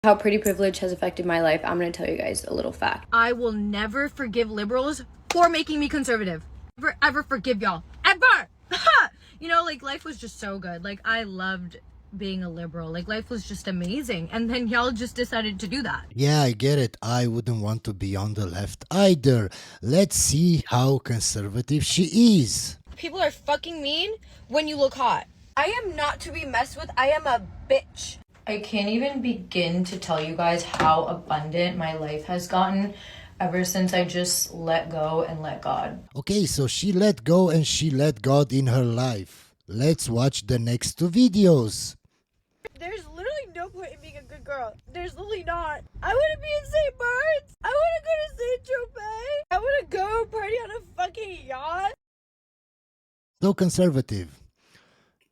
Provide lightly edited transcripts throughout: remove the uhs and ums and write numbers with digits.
How pretty privilege has affected my life, I'm going to tell you guys a little fact. I will never forgive liberals for making me conservative. Never ever forgive y'all. Ever! You know, like, life was just so good. Like, I loved being a liberal. Like, life was just amazing. And then y'all just decided to do that. Yeah, I get it. I wouldn't want to be on the left either. Let's see how conservative she is. People are fucking mean when you look hot. I am not to be messed with. I am a bitch. I can't even begin to tell you guys how abundant my life has gotten ever since I just let go and let God. Okay, so she let go and she let God in her life. Let's watch the next two videos. There's literally no point in being a good girl. There's literally not. I want to be in St. Bart's. I want to go to St. Tropez. I want to go party on a fucking yacht. So conservative.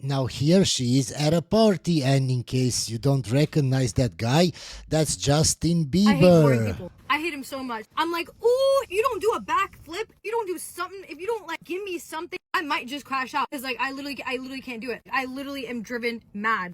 Now here she is at a party, and in case you don't recognize that guy, that's Justin Bieber. I hate boring people. I hate him so much. I'm like, ooh, you don't do a backflip, you don't do something, if you don't like give me something, I might just crash out. Cause like I literally can't do it. I literally am driven mad.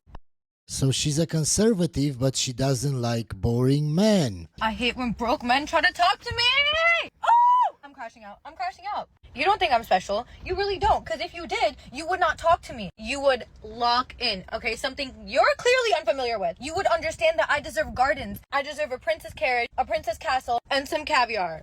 So she's a conservative, but she doesn't like boring men. I hate when broke men try to talk to me. Oh, I'm crashing out. I'm crashing out. You don't think I'm special. You really don't. Because if you did, you would not talk to me. You would lock in. Okay, something you're clearly unfamiliar with. You would understand that I deserve gardens. I deserve a princess carriage, a princess castle, and some caviar.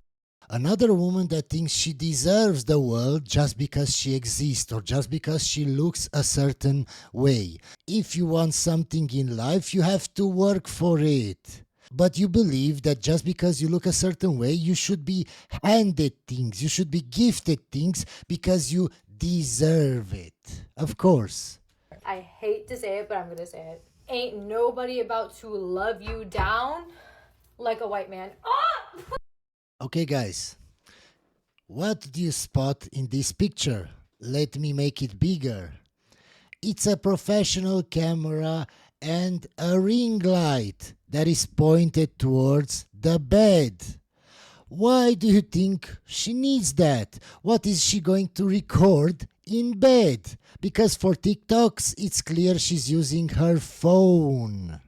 Another woman that thinks she deserves the world just because she exists or just because she looks a certain way. If you want something in life, you have to work for it. But you believe that just because you look a certain way, you should be handed things, you should be gifted things because you deserve it. Of course. I hate to say it, but I'm going to say it. Ain't nobody about to love you down like a white man. Ah! Okay, guys. What do you spot in this picture? Let me make it bigger. It's a professional camera and a ring light that is pointed towards the bed. Why do you think she needs that? What is she going to record in bed? Because for TikToks, it's clear she's using her phone.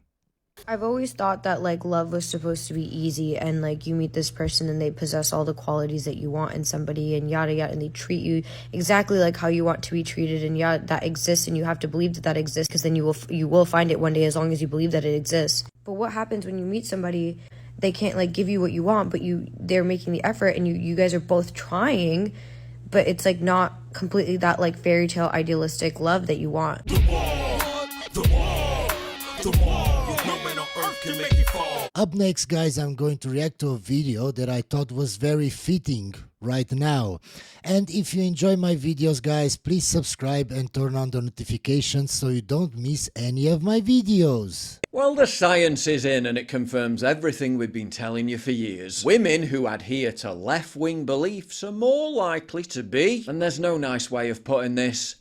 I've always thought that like love was supposed to be easy and like you meet this person and they possess all the qualities that you want in somebody and yada yada and they treat you exactly like how you want to be treated and yada that exists and you have to believe that that exists because then you will find it one day as long as you believe that it exists. But what happens when you meet somebody, they can't like give you what you want, but they're making the effort and you guys are both trying, but it's like not completely that like fairy tale idealistic love that you want. Up next, guys, I'm going to react to a video that I thought was very fitting right now. And if you enjoy my videos, guys, please subscribe and turn on the notifications so you don't miss any of my videos. Well, the science is in and it confirms everything we've been telling you for years. Women who adhere to left-wing beliefs are more likely to be, and there's no nice way of putting this,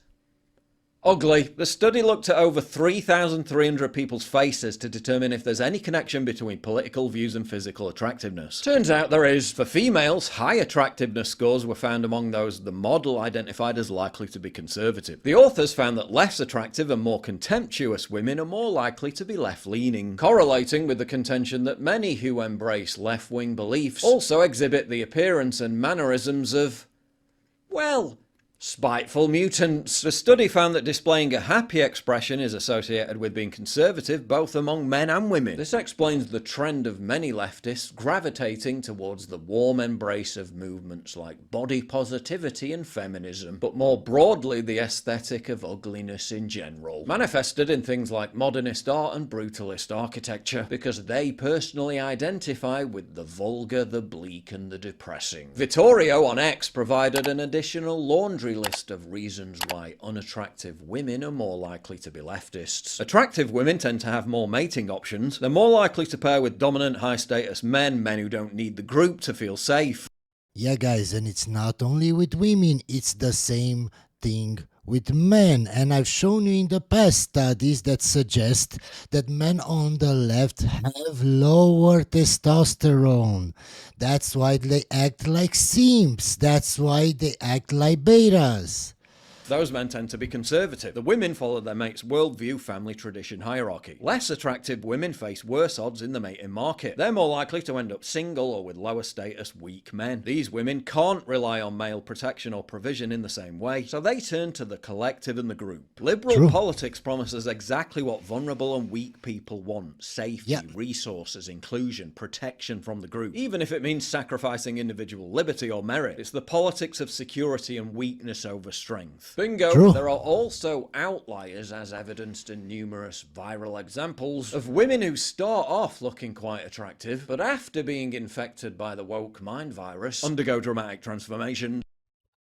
ugly. The study looked at over 3,300 people's faces to determine if there's any connection between political views and physical attractiveness. Turns out there is. For females, high attractiveness scores were found among those the model identified as likely to be conservative. The authors found that less attractive and more contemptuous women are more likely to be left-leaning, correlating with the contention that many who embrace left-wing beliefs also exhibit the appearance and mannerisms of, well, spiteful mutants. The study found that displaying a happy expression is associated with being conservative both among men and women. This explains the trend of many leftists gravitating towards the warm embrace of movements like body positivity and feminism, but more broadly the aesthetic of ugliness in general, manifested in things like modernist art and brutalist architecture, because they personally identify with the vulgar, the bleak and the depressing. Vittorio on X provided an additional laundry list of reasons why unattractive women are more likely to be leftists. Attractive women tend to have more mating options. They're more likely to pair with dominant high-status men who don't need the group to feel safe. Yeah, guys, and it's not only with women, it's the same thing with men, and I've shown you in the past studies that suggest that men on the left have lower testosterone. That's why they act like simps. That's why they act like betas. Those men tend to be conservative. The women follow their mate's worldview, family, tradition, hierarchy. Less attractive women face worse odds in the mating market. They're more likely to end up single or with lower status, weak men. These women can't rely on male protection or provision in the same way, so they turn to the collective and the group. Liberal politics promises exactly what vulnerable and weak people want: safety, resources, inclusion, protection from the group. Even if it means sacrificing individual liberty or merit, it's the politics of security and weakness over strength. Bingo! There are also outliers, as evidenced in numerous viral examples of women who start off looking quite attractive, but after being infected by the woke mind virus, undergo dramatic transformation.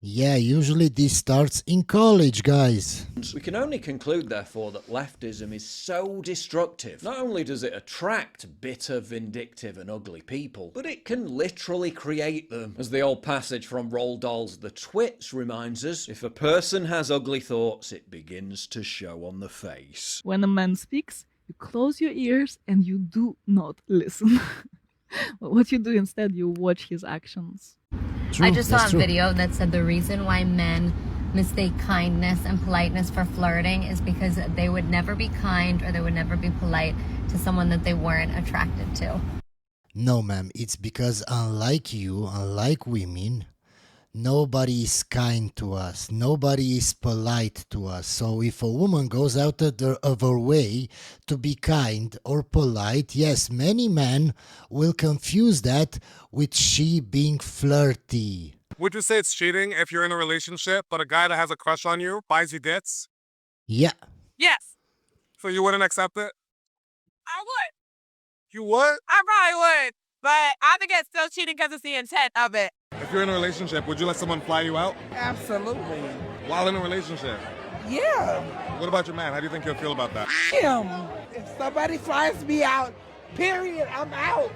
Yeah, usually this starts in college, guys. We can only conclude, therefore, that leftism is so destructive. Not only does it attract bitter, vindictive, and ugly people, but it can literally create them. As the old passage from Roald Dahl's The Twits reminds us, if a person has ugly thoughts, it begins to show on the face. When a man speaks, you close your ears and you do not listen. What you do instead, you watch his actions. I just saw a video that said the reason why men mistake kindness and politeness for flirting is because they would never be kind or they would never be polite to someone that they weren't attracted to. No, ma'am, it's because unlike you, unlike women, nobody is kind to us. Nobody is polite to us. So if a woman goes out of her way to be kind or polite, yes, many men will confuse that with she being flirty. Would you say it's cheating if you're in a relationship, but a guy that has a crush on you buys you gifts? Yeah. Yes. So you wouldn't accept it? I would. You would? I probably would. But I think it's still cheating because it's the intent of it. If you're in a relationship, would you let someone fly you out? Absolutely. While in a relationship? Yeah. What about your man? How do you think he'll feel about that? Him. If somebody flies me out, period, I'm out.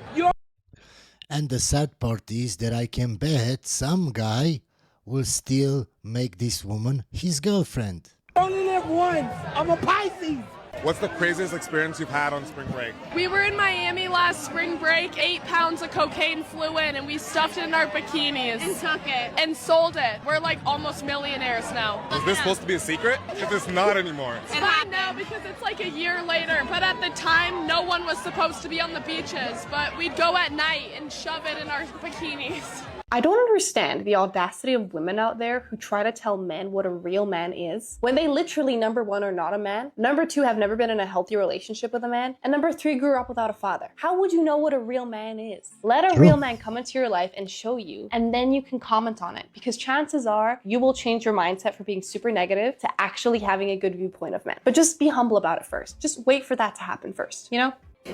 And the sad part is that I can bet some guy will still make this woman his girlfriend. I only live once. I'm a Pisces. What's the craziest experience you've had on spring break? We were in Miami last spring break. 8 pounds of cocaine flew in and we stuffed it in our bikinis. And took it. And sold it. We're like almost millionaires now. Is this supposed to be a secret? If it's not anymore. It's fine now because it's like a year later. But at the time, no one was supposed to be on the beaches. But we'd go at night and shove it in our bikinis. I don't understand the audacity of women out there who try to tell men what a real man is when they literally, number one, are not a man, number two, have never been in a healthy relationship with a man, and number three, grew up without a father. How would you know what a real man is? Let a real man come into your life and show you, and then you can comment on it, because chances are you will change your mindset from being super negative to actually having a good viewpoint of men. But just be humble about it first. Just wait for that to happen first, you know?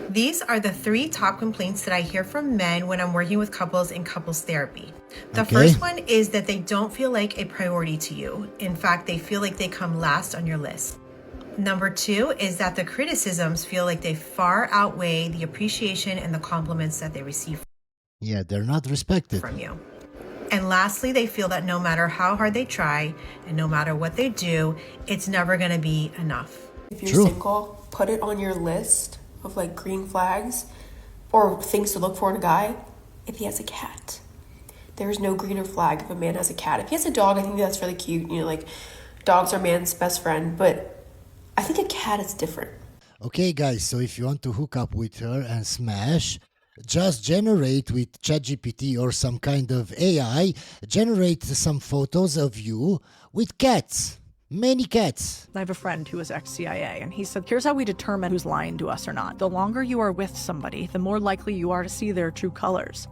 These are the 3 top complaints that I hear from men when I'm working with couples in couples therapy. The first one is that they don't feel like a priority to you. In fact, they feel like they come last on your list. Number 2 is that the criticisms feel like they far outweigh the appreciation and the compliments that they receive. Yeah, they're not respected from you. And lastly, they feel that no matter how hard they try and no matter what they do, it's never going to be enough. If you're single, put it on your list of like green flags or things to look for in a guy. If he has a cat, there's no greener flag if a man has a cat. If he has a dog, I think that's really cute. You know, like dogs are man's best friend, but I think a cat is different. Okay, guys, so if you want to hook up with her and smash, just generate with ChatGPT or some kind of AI, generate some photos of you with cats. Many cats. I have a friend who was ex-CIA, and he said, here's how we determine who's lying to us or not. The longer you are with somebody, the more likely you are to see their true colors.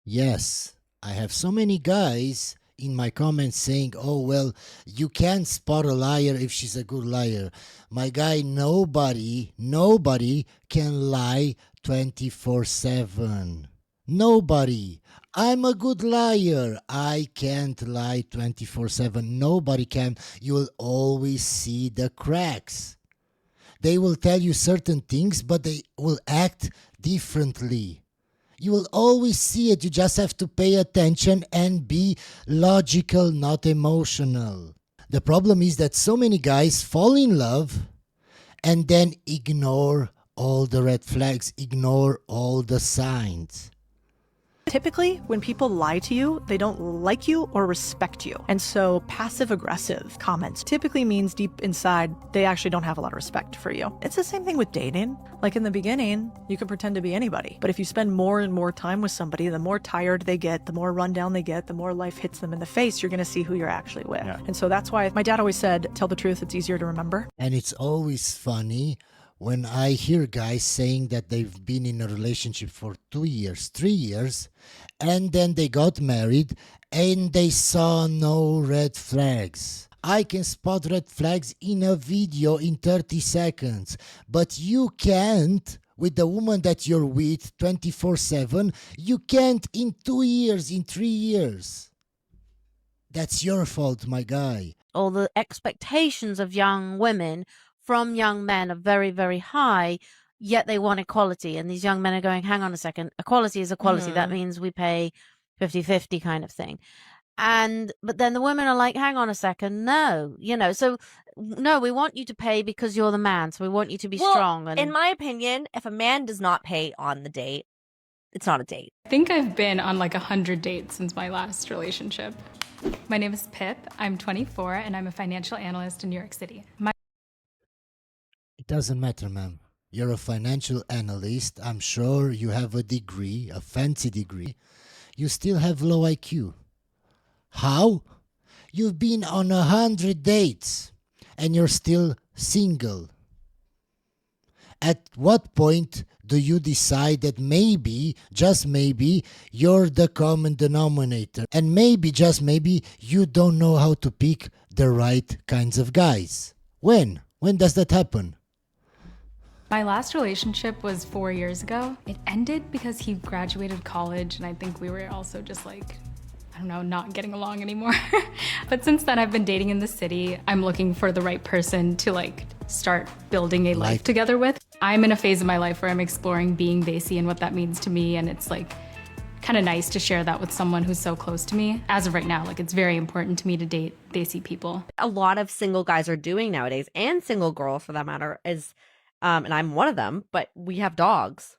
Yes, I have so many guys in my comments saying, oh, well, you can't spot a liar if she's a good liar. My guy, nobody can lie 24/7. Nobody. I'm a good liar. I can't lie 24/7. Nobody can. You will always see the cracks. They will tell you certain things, but they will act differently. You will always see it. You just have to pay attention and be logical, not emotional. The problem is that so many guys fall in love and then ignore all the red flags, ignore all the signs. Typically, when people lie to you, they don't like you or respect you. And so passive-aggressive comments typically means deep inside, they actually don't have a lot of respect for you. It's the same thing with dating. Like in the beginning, you can pretend to be anybody. But if you spend more and more time with somebody, the more tired they get, the more rundown they get, the more life hits them in the face, you're going to see who you're actually with. Yeah. And so that's why my dad always said, tell the truth, it's easier to remember. And it's always funny when I hear guys saying that they've been in a relationship for 2 years, 3 years, and then they got married and they saw no red flags. I can spot red flags in a video in 30 seconds, but you can't with the woman that you're with 24/7. You can't in 2 years, in 3 years. That's your fault, my guy. Or the expectations of young women from young men are very, very high, yet they want equality. And these young men are going, hang on a second, equality is equality. That means we pay 50-50 kind of thing. But then the women are like, hang on a second, no, so no, we want you to pay because you're the man. So we want you to be strong. And in my opinion, if a man does not pay on the date, it's not a date. I think I've been on like 100 dates since my last relationship. My name is Pip. I'm 24 and I'm a financial analyst in New York City. It doesn't matter, ma'am. You're a financial analyst. I'm sure you have a degree, a fancy degree. You still have low IQ. How? You've been on 100 dates and you're still single. At what point do you decide that maybe, just maybe, you're the common denominator? And maybe, just maybe, you don't know how to pick the right kinds of guys? When? When does that happen? My last relationship was 4 years ago. It ended because he graduated college and I think we were also just like, I don't know, not getting along anymore. But since then I've been dating in the city. I'm looking for the right person to like start building a life together with. I'm in a phase of my life where I'm exploring being Desi and what that means to me, and it's like kind of nice to share that with someone who's so close to me. As of right now, like it's very important to me to date Desi people. A lot of single guys are doing nowadays, and single girls for that matter, is and I'm one of them, but we have dogs.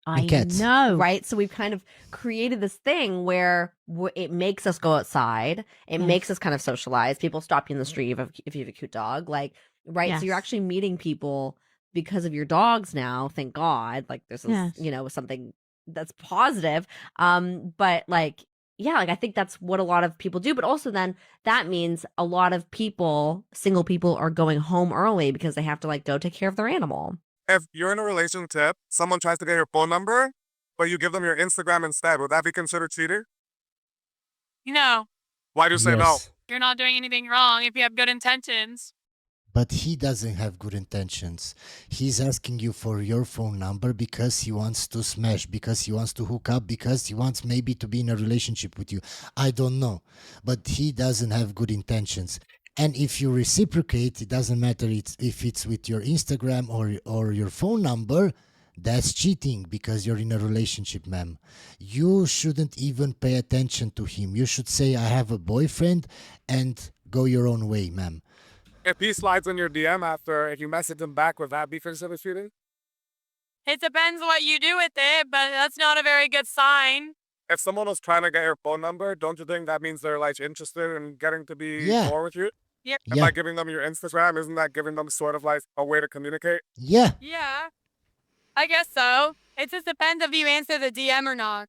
I know. Right? So we've kind of created this thing where it makes us go outside. It makes us kind of socialize. People stop you in the street if you have a cute dog. Like, right? Yes. So you're actually meeting people because of your dogs now. Thank God. Like this is, something that's positive. But like, yeah, like I think that's what a lot of people do. But also then that means a lot of people, single people, are going home early because they have to like go take care of their animal. If you're in a relationship, someone tries to get your phone number, but you give them your Instagram instead, would that be considered cheating? No. Why do you say no? You're not doing anything wrong if you have good intentions. But he doesn't have good intentions. He's asking you for your phone number because he wants to smash, because he wants to hook up, because he wants maybe to be in a relationship with you. I don't know. But he doesn't have good intentions. And if you reciprocate, it doesn't matter if it's with your Instagram or your phone number, that's cheating because you're in a relationship, ma'am. You shouldn't even pay attention to him. You should say, I have a boyfriend, and go your own way, ma'am. If he slides in your DM after, if you message him back, would that be considered cheating? It depends what you do with it, but that's not a very good sign. If someone was trying to get your phone number, don't you think that means they're like interested in getting to be more with you? Yep. And by giving them your Instagram, isn't that giving them sort of like a way to communicate? Yeah. Yeah. I guess so. It just depends if you answer the DM or not.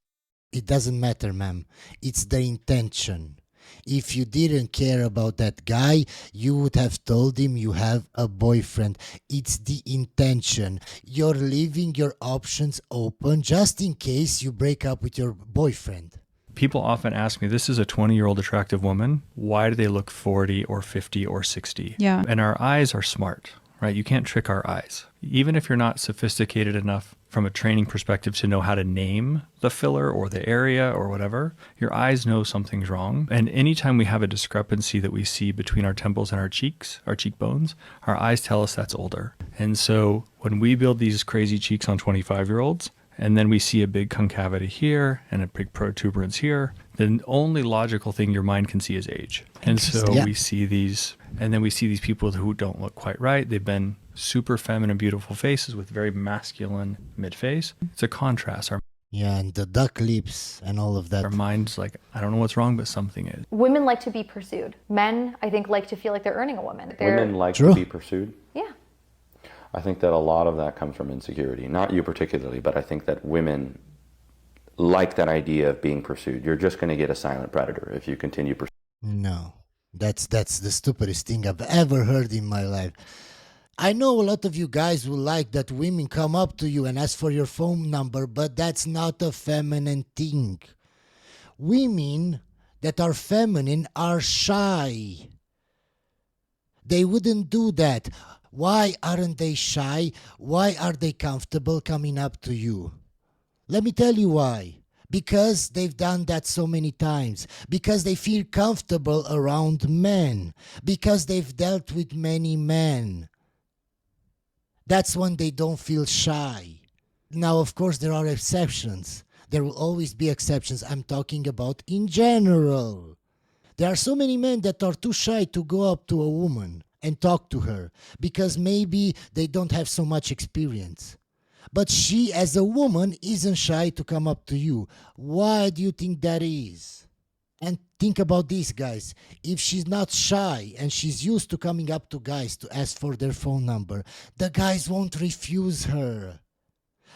It doesn't matter, ma'am. It's the intention. If you didn't care about that guy, you would have told him you have a boyfriend. It's the intention. You're leaving your options open just in case you break up with your boyfriend. People often ask me, this is a 20-year-old attractive woman. Why do they look 40 or 50 or 60? Yeah. And our eyes are smart, right? You can't trick our eyes. Even if you're not sophisticated enough from a training perspective to know how to name the filler or the area or whatever, your eyes know something's wrong. And anytime we have a discrepancy that we see between our temples and our cheeks, our cheekbones, our eyes tell us that's older. And so when we build these crazy cheeks on 25-year-olds, and then we see a big concavity here and a big protuberance here, the only logical thing your mind can see is age. And so we see these, and then we see these people who don't look quite right. They've been super feminine, beautiful faces with very masculine mid-face. It's a contrast. Yeah, and the duck lips and all of that. Our mind's like, I don't know what's wrong, but something is. Women like to be pursued. Men, I think, like to feel like they're earning a woman. Women like to be pursued? Yeah. I think that a lot of that comes from insecurity. Not you particularly, but I think that women like that idea of being pursued. You're just going to get a silent predator if you continue pursuing. No, that's the stupidest thing I've ever heard in my life. I know a lot of you guys will like that women come up to you and ask for your phone number, but that's not a feminine thing. Women that are feminine are shy. They wouldn't do that. Why aren't they shy? Why are they comfortable coming up to you? Let me tell you why. Because they've done that so many times. Because they feel comfortable around men. Because they've dealt with many men. That's when they don't feel shy. Now, of course, there are exceptions. There will always be exceptions. I'm talking about in general. There are so many men that are too shy to go up to a woman and talk to her because maybe they don't have so much experience. But she, as a woman, isn't shy to come up to you. Why do you think that is? And think about this, guys. If she's not shy and she's used to coming up to guys to ask for their phone number, the guys won't refuse her.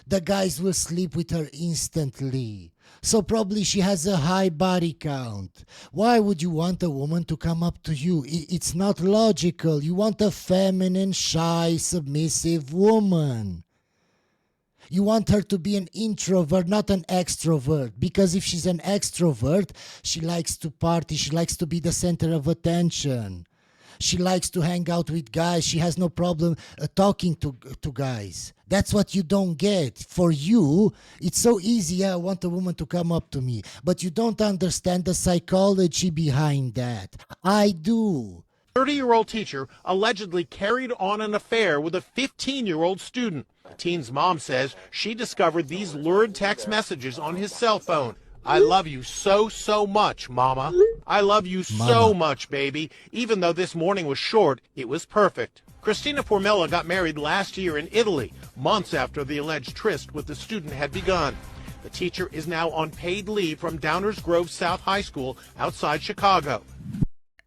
The guys will sleep with her instantly. So probably she has a high body count. Why would you want a woman to come up to you? It's not logical. You want a feminine, shy, submissive woman. You want her to be an introvert, not an extrovert. Because if she's an extrovert, she likes to party. She likes to be the center of attention. She likes to hang out with guys. She has no problem talking to guys. That's what you don't get. For you, it's so easy. I want a woman to come up to me. But you don't understand the psychology behind that. I do. 30-year-old teacher allegedly carried on an affair with a 15-year-old student. The teen's mom says she discovered these lurid text messages on his cell phone. I love you so much, Mama. I love you so much, baby. Even though this morning was short, it was perfect. Christina Formella got married last year in Italy, months after the alleged tryst with the student had begun. The teacher is now on paid leave from Downers Grove South High School outside Chicago.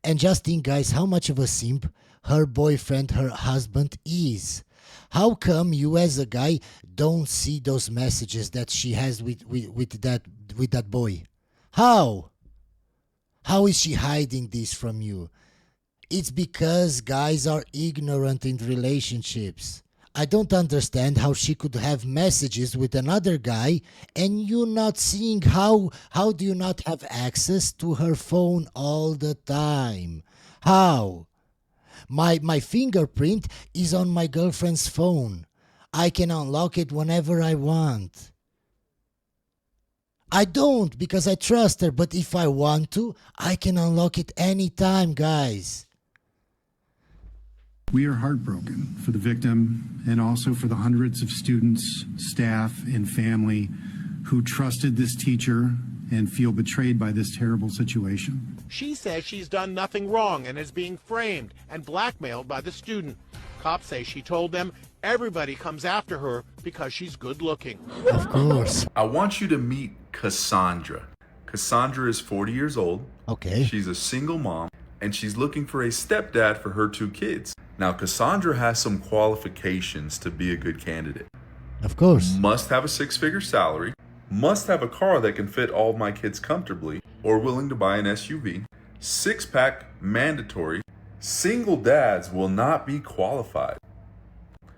And just think, guys, how much of a simp her boyfriend, her husband is. How come you as a guy don't see those messages that she has with that boy? How? How is she hiding this from you? It's because guys are ignorant in relationships. I don't understand how she could have messages with another guy and you not seeing how do you not have access to her phone all the time? How? My fingerprint is on my girlfriend's phone. I can unlock it whenever I want. I don't because I trust her, but if I want to, I can unlock it anytime, guys. We are heartbroken for the victim and also for the hundreds of students, staff, and family who trusted this teacher and feel betrayed by this terrible situation. She says she's done nothing wrong and is being framed and blackmailed by the student. Cops say she told them everybody comes after her because she's good looking. Of course. I want you to meet Cassandra. Cassandra is 40 years old. Okay. She's a single mom and she's looking for a stepdad for her 2 kids. Now, Cassandra has some qualifications to be a good candidate. Of course. Must have a 6-figure salary. Must have a car that can fit all of my kids comfortably or willing to buy an SUV. 6-pack mandatory. Single dads will not be qualified.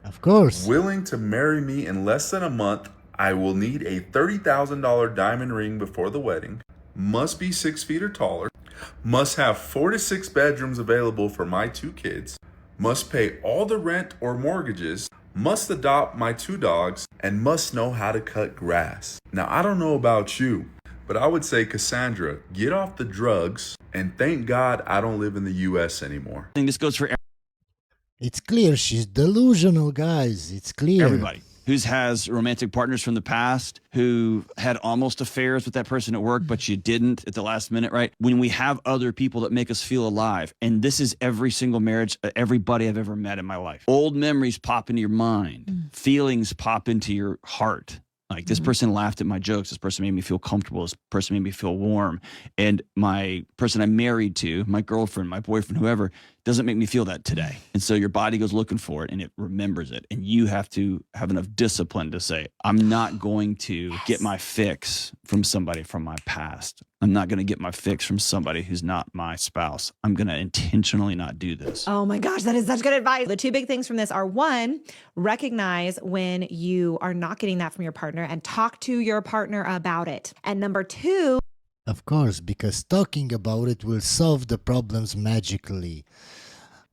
Of course. Willing to marry me in less than a month. I will need a $30,000 diamond ring before the wedding. Must be 6 feet or taller. Must have 4 to 6 bedrooms available for my 2 kids. Must pay all the rent or mortgages. Must adopt my 2 dogs and must know how to cut grass. Now, I don't know about you, but I would say, Cassandra, get off the drugs and thank God I don't live in the U.S. anymore. I think this goes for It's clear she's delusional, guys. It's clear. everybody who has romantic partners from the past, who had almost affairs with that person at work, but you didn't at the last minute, right? When we have other people that make us feel alive, and this is every single marriage, everybody I've ever met in my life. Old memories pop into your mind. Feelings pop into your heart. Like this person laughed at my jokes. This person made me feel comfortable. This person made me feel warm. And my person I'm married to, my girlfriend, my boyfriend, whoever, doesn't make me feel that today. And so your body goes looking for it and it remembers it. And you have to have enough discipline to say, I'm not going to get my fix from somebody from my past. I'm not going to get my fix from somebody who's not my spouse. I'm going to intentionally not do this. Oh my gosh, that is such good advice. The two big things from this are, one, recognize when you are not getting that from your partner and talk to your partner about it. And number two, Of course, because talking about it will solve the problems magically.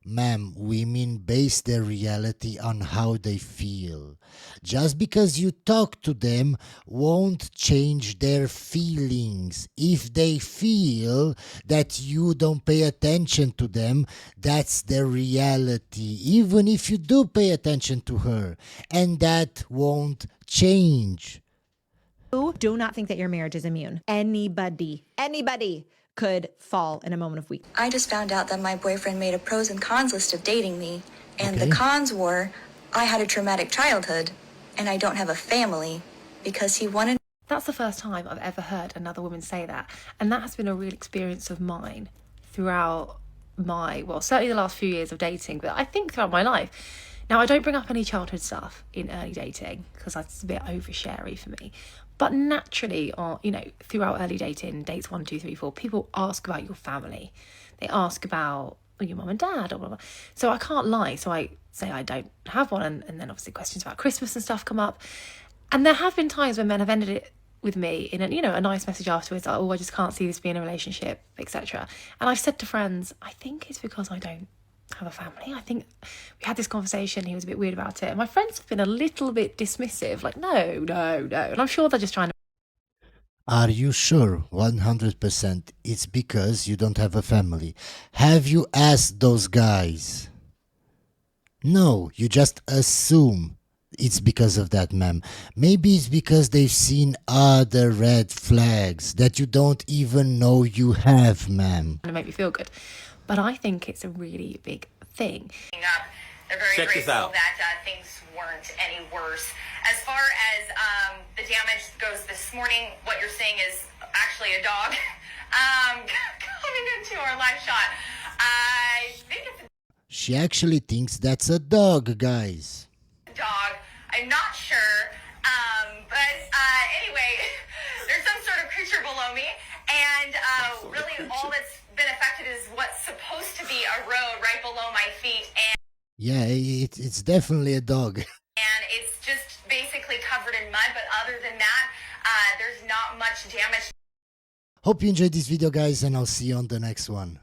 Ma'am, women base their reality on how they feel. Just because you talk to them won't change their feelings. If they feel that you don't pay attention to them, that's their reality, even if you do pay attention to her. And that won't change. do not think that your marriage is immune. Anybody could fall in a moment of weakness. I just found out that my boyfriend made a pros and cons list of dating me, and Okay. the cons were I had a traumatic childhood, and I don't have a family because he wanted. That's the first time I've ever heard another woman say that, and that has been a real experience of mine throughout my, well, certainly the last few years of dating, but I think throughout my life. Now, I don't bring up any childhood stuff in early dating because that's a bit oversharey for me. But naturally, throughout early dating, dates 1, 2, 3, 4, people ask about your family. They ask about your mum and dad or blah, blah. So I can't lie. So I say I don't have one. And then obviously questions about Christmas and stuff come up. And there have been times when men have ended it with me in a nice message afterwards, like, oh, I just can't see this being a relationship, etc. And I've said to friends, I think it's because I don't have a family. I think we had this conversation, he was a bit weird about it, and my friends have been a little bit dismissive, like no, and I'm sure they're just trying to. Are you sure 100% it's because you don't have a family? Have you asked those guys? No, you just assume it's because of that, ma'am. Maybe it's because they've seen other red flags that you don't even know you have, ma'am. To make me feel good, but I think it's a really big thing. They're very Check this grateful out. that things weren't any worse. As far as the damage goes this morning, what you're seeing is actually a dog coming into our live shot. I think it's She actually thinks that's a dog, guys. a dog. I'm not sure. But anyway, there's some sort of creature below me. And really all that's been affected is what's supposed to be a road right below my feet. And Yeah, it's definitely a dog. it's just basically covered in mud. But other than that, there's not much damage. Hope you enjoyed this video, guys, and I'll see you on the next one.